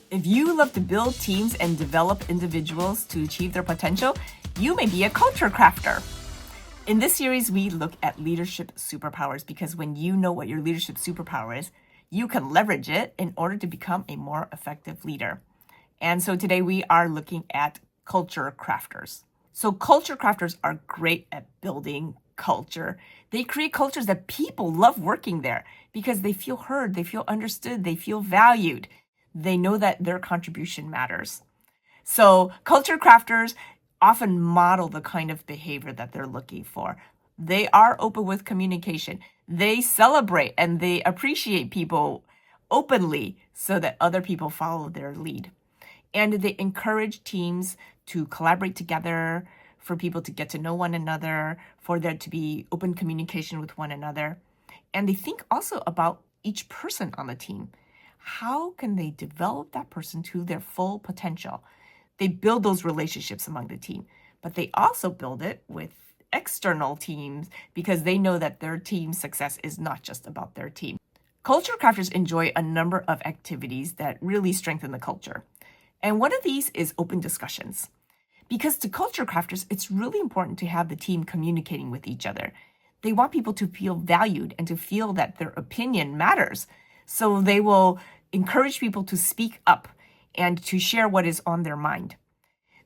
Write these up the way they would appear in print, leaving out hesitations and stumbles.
If you love to build teams and develop individuals to achieve their potential, you may be a culture crafter. In this series, we look at leadership superpowers because when you know what your leadership superpower is, you can leverage it in order to become a more effective leader. And so today we are looking at culture crafters. So culture crafters are great at building culture. They create cultures that people love working there because they feel heard, they feel understood, they feel valued. They know that their contribution matters. So culture crafters often model the kind of behavior that they're looking for. They are open with communication. They celebrate and they appreciate people openly so that other people follow their lead. And they encourage teams to collaborate together, for people to get to know one another, for there to be open communication with one another. And they think also about each person on the team. How can they develop that person to their full potential? They build those relationships among the team, but they also build it with external teams because they know that their team's success is not just about their team. Culture crafters enjoy a number of activities that really strengthen the culture. And one of these is open discussions. Because to culture crafters, it's really important to have the team communicating with each other. They want people to feel valued and to feel that their opinion matters. So they will encourage people to speak up and to share what is on their mind.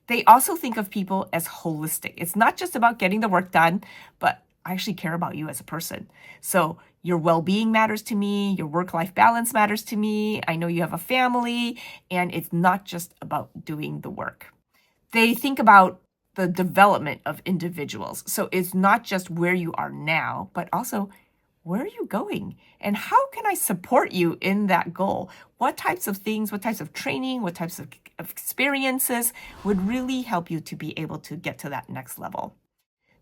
They also think of people as holistic. It's not just about getting the work done, but I actually care about you as a person. So your well-being matters to me, your work-life balance matters to me. I know you have a family, and it's not just about doing the work. They think about the development of individuals. So it's not just where you are now, but also where are you going? And how can I support you in that goal? What types of things, what types of training, what types of experiences would really help you to be able to get to that next level?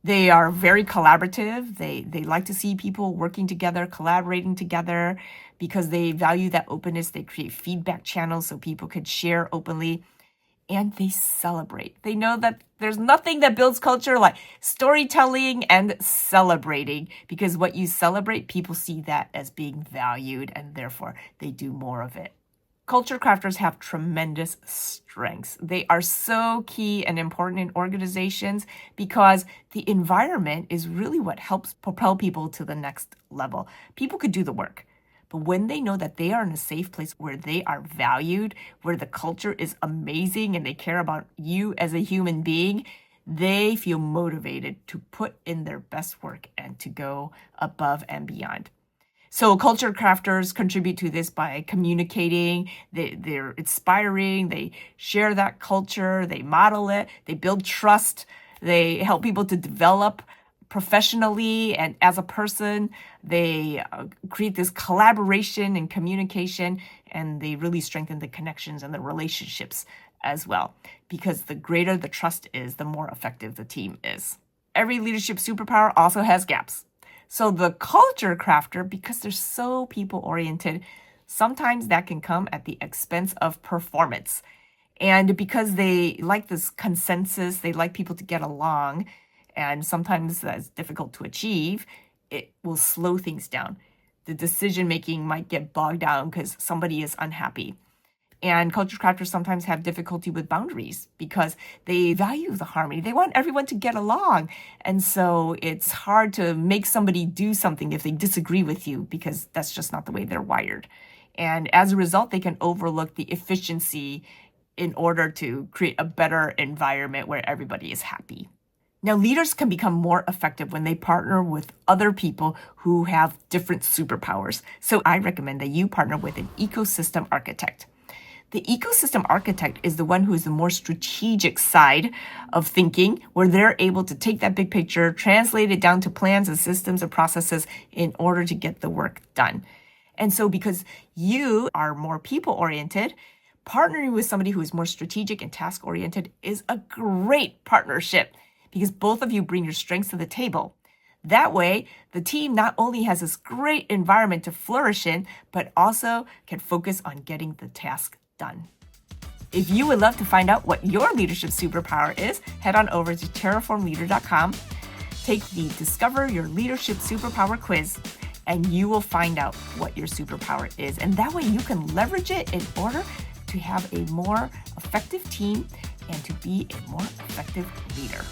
They are very collaborative. They like to see people working together, collaborating together because they value that openness. They create feedback channels so people could share openly. And they celebrate. They know that there's nothing that builds culture like storytelling and celebrating, because what you celebrate, people see that as being valued and therefore they do more of it. Culture crafters have tremendous strengths. They are so key and important in organizations because the environment is really what helps propel people to the next level. People could do the work, but when they know that they are in a safe place where they are valued, where the culture is amazing and they care about you as a human being, they feel motivated to put in their best work and to go above and beyond. So culture crafters contribute to this by communicating, they're inspiring, they share that culture, they model it, they build trust, they help people to develop professionally and as a person. They create this collaboration and communication, and they really strengthen the connections and the relationships as well. Because the greater the trust is, the more effective the team is. Every leadership superpower also has gaps. So the culture crafter, because they're so people-oriented, sometimes that can come at the expense of performance. And because they like this consensus, they like people to get along, and sometimes that's difficult to achieve, it will slow things down. The decision-making might get bogged down because somebody is unhappy. And culture crafters sometimes have difficulty with boundaries because they value the harmony. They want everyone to get along. And so it's hard to make somebody do something if they disagree with you because that's just not the way they're wired. And as a result, they can overlook the efficiency in order to create a better environment where everybody is happy. Now, leaders can become more effective when they partner with other people who have different superpowers. So I recommend that you partner with an ecosystem architect. The ecosystem architect is the one who is the more strategic side of thinking, where they're able to take that big picture, translate it down to plans and systems and processes in order to get the work done. And so because you are more people-oriented, partnering with somebody who is more strategic and task-oriented is a great partnership because both of you bring your strengths to the table. That way, the team not only has this great environment to flourish in, but also can focus on getting the task done. If you would love to find out what your leadership superpower is, head on over to terraformleader.com, take the Discover Your Leadership Superpower quiz, and you will find out what your superpower is. And that way you can leverage it in order to have a more effective team and to be a more effective leader.